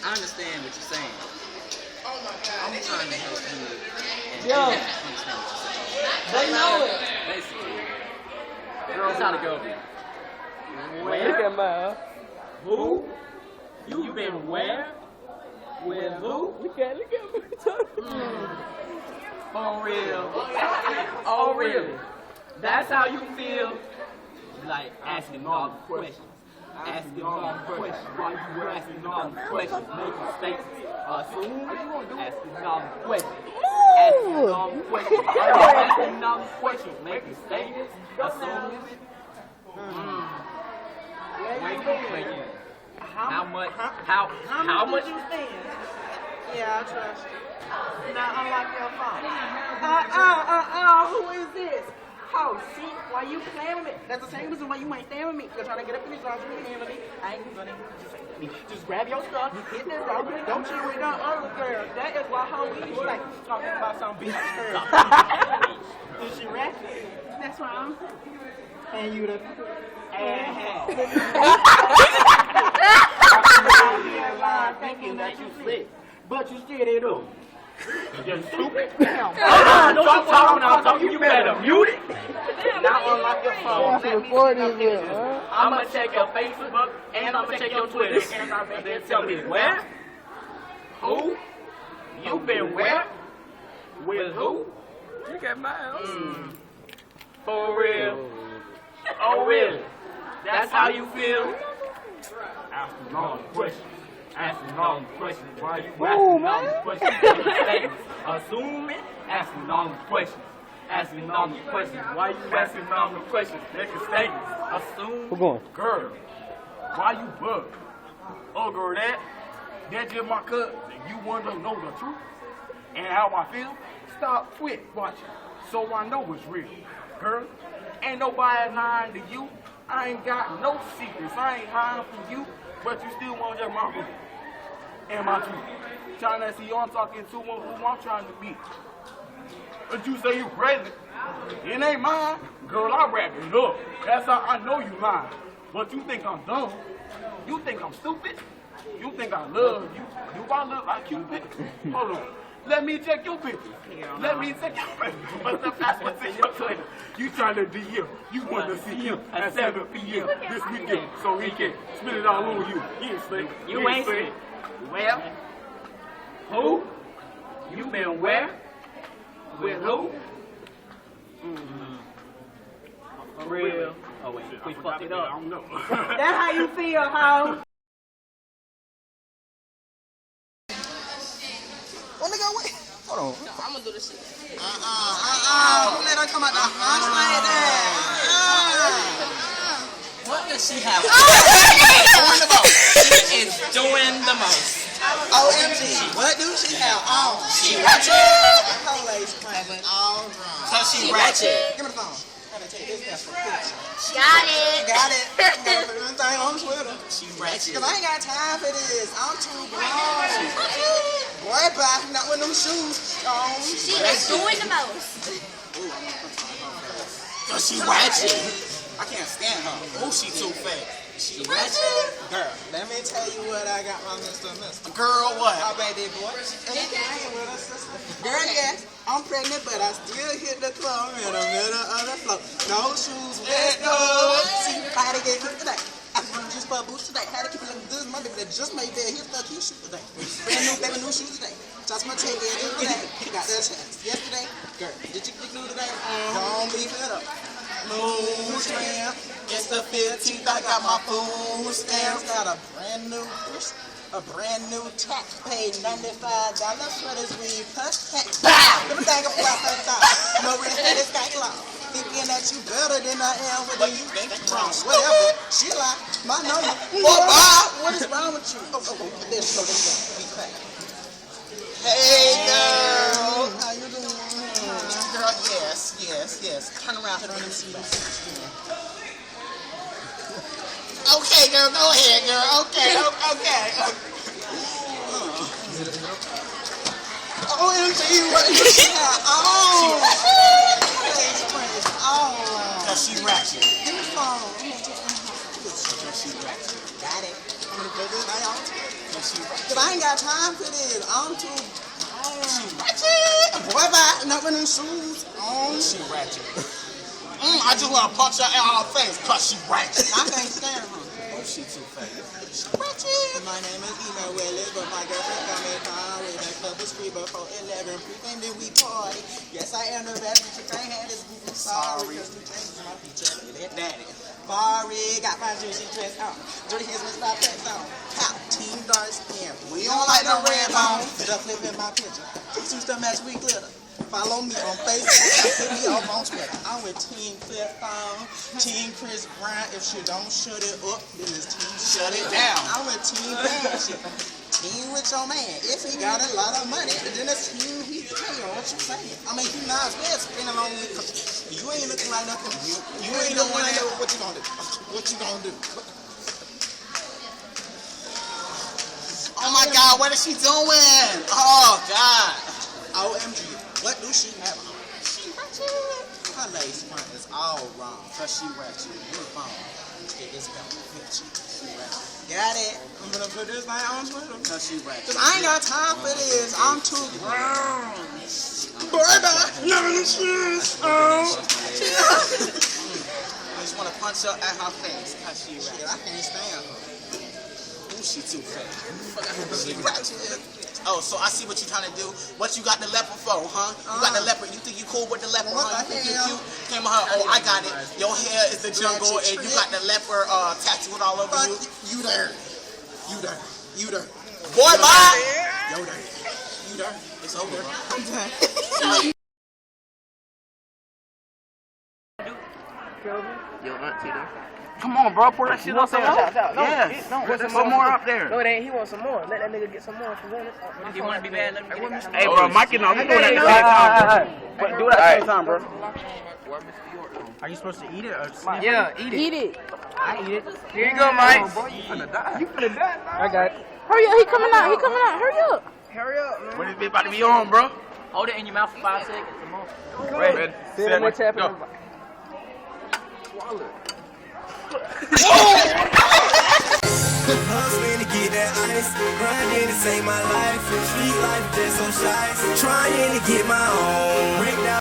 I understand what you're saying. Oh my God. I'm trying to help you. And Yo. you understand what you're saying. They know it. Basically, that's how the girl be. Look at mine. Who? You been where? With who? Look at me. For real. Oh, really? That's how you feel? Like asking all the questions. Asking all the questions. Why you asking all the questions? Making statements. Assume. Asking all the questions. Asking all the questions. Asking all the questions. Making statements. Assuming. How much? How much you spend? Yeah, I trust you. Now unlock your phone. Who is this? Oh, see, why you playing with me? That's the same reason why you ain't staying with me. You're trying to get up in this house with me. I ain't gonna just grab your stuff, hit that rock, don't you with no other girl. That is why how we like talking about some bitch girl. Is she ratchet? That's why I'm and you the thinking that you slick, but you still they do. You stupid. I'm talking. You better mute it. Now unlock your phone. I'm gonna check your Facebook and I'm gonna check your Twitter. And then tell me where? Who? You been where? With who? Look at mine. For real? Oh really? That's how you feel? Asking all the questions. Asking all the questions. Why you asking all the questions? Assuming. Asking all the questions. Asking all the questions. Why you asking all the questions? Making statements. Assume. We're going. Girl, why you bug? Oh girl, that's just my cousin. You want to know the truth and how I feel? Stop quit watching so I know it's real. Girl, ain't nobody lying to you. I ain't got no secrets. I ain't hiding from you, but you still want your mama and my truth. Trying to see you, I'm talking to one who I'm trying to meet. But you say you pregnant. It ain't mine. Girl, I wrap it up. That's how I know you lying. But you think I'm dumb. You think I'm stupid. You think I love you. Do I look like Cupid? Hold on. Let me check your picture. Let me check your picture. What's the password in your Twitter? You trying to DM. You want to see him at 7 p.m. this weekend so he can spit it all on you. He ain't slick. You ain't slick. Well, who? You been where? With who? For real? Oh wait, we fucked it up. I don't know. That's how you feel, ho. What nigga wait? Hold on. No, I'm gonna do this shit. Don't let her come out the house like that. What does she have? Doing the most. She is doing the most. OMG. What do she have on? She ratchet. Her legs clamping all wrong. So she ratchet. Give me the phone. Gotta take this guy for a picture. Got it. Got it. Thing on Twitter. She ratchet. Cause I ain't got time for this. I'm too grown. Boy, bye. Not with them shoes on. She is doing the most. So she ratchet. I can't stand her. Oh, she too fat. She ratchet. Girl, let me tell you what I got my Mr. Girl, what? How bad they boy? Girl, yes, I'm pregnant, but I still hit the club in the middle of the floor. No shoes, wet no. See, how to get kicked today. I just bought boots today. Had to keep it looking good. My baby that just made that his stuck his shoes today. Brand new baby new shoes today. Just my check in today. Got that chance yesterday. Girl, did you click new today? Don't beef it up. Moon tramp, it's the 15th. I got my food stamps. Got a brand new tax paid $95 for this weed plus tax. Bow! Let me think of what I thought. No real head is got lost. Thinking that you better than I am with you think wrong. Whatever. She like my number. Oh, Bob, what is wrong with you? There's no Hey girl, how you doing? Girl, yes. Turn around, put on them seats. Okay, girl, go ahead, girl. Okay. OMG, what is that? Oh, Cause she ratchet. give me the phone. Cause she ratchet. Got it. I'm gonna put this thing on. Cause she ratchet. Cause I I ain't got time for this. I'm too. She ratchet. Boy, bye. Not with them shoes. She ratchet. I just want to punch her in her face because she ratchet. I can't stand her. Oh, she too fat. She ratchet. My name is Ema Willis, but my girlfriend got me down with that club was free before 11. Pre-game, then we party. Yes, I am the best, but you can't have this goofy. Sorry. Because we drinks in my future. Let daddy. Barry got my juicy dress on. Dirty hands with stop pants on. Top team dark skin. We don't like no red bone. The flip in my picture. Suits to match we glitter. Follow me on Facebook. Hit me up on Twitter. I'm with Team Clifton, Team Chris Brown. If she don't shut it up, then it's Team Shut It Down. I'm with Team Bad. Team with your man. If he got a lot of money, then it's Team he paying. What you saying? I mean, you might as well spend it on me. You ain't looking like nothing. You ain't looking like nothing. What you gonna do? What you gonna do? Oh my God, what is she doing? Oh God. OMG. What do she have on? She ratchet. Her lace front is all wrong. Cause she ratchet. You're wrong. Get this back picture. She ratchet. Got it. I'm gonna put this thing on Twitter. Cause she ratchet. Cause I ain't got time for this. I'm too grown. Boy, never the shoes. I just wanna punch her at her face. Cause she ratchet. I can't stand her. Ooh, she too fat. She ratchet. Oh, so I see what you're trying to do. What you got the leopard for, huh? You got the leopard. You think you cool with the leopard, huh? You think you cute? Came on her. Oh, I got it. Your hair is the jungle, and you got the leopard tattooed all over you. You there. You there. You there. Boy, bye. Yo there. You there. It's over. I'm done. Kelvin? Yo, auntie, though. Come on, bro. Pour that shit up there. Yeah. Put some more up there. No, it ain't. He wants some more. Let that nigga get some more. You want to be bad? Let me get it. Hey, bro, Mike, you know, we doing that at the same time. But do it at the same time, bro. Are you supposed to eat it or Yeah, eat it. Eat it. I eat it? Here you go, Mike. You finna die. I got it. Hurry up. He coming out. He coming out. Hurry up. Hurry up, man. What is it about to be on, bro? Hold it in your mouth for 5 seconds. Come on. Ready. Sit in there tapping. Go. Hustling to get that ice, grinding to save my life. Street life just so shy, trying to get my own.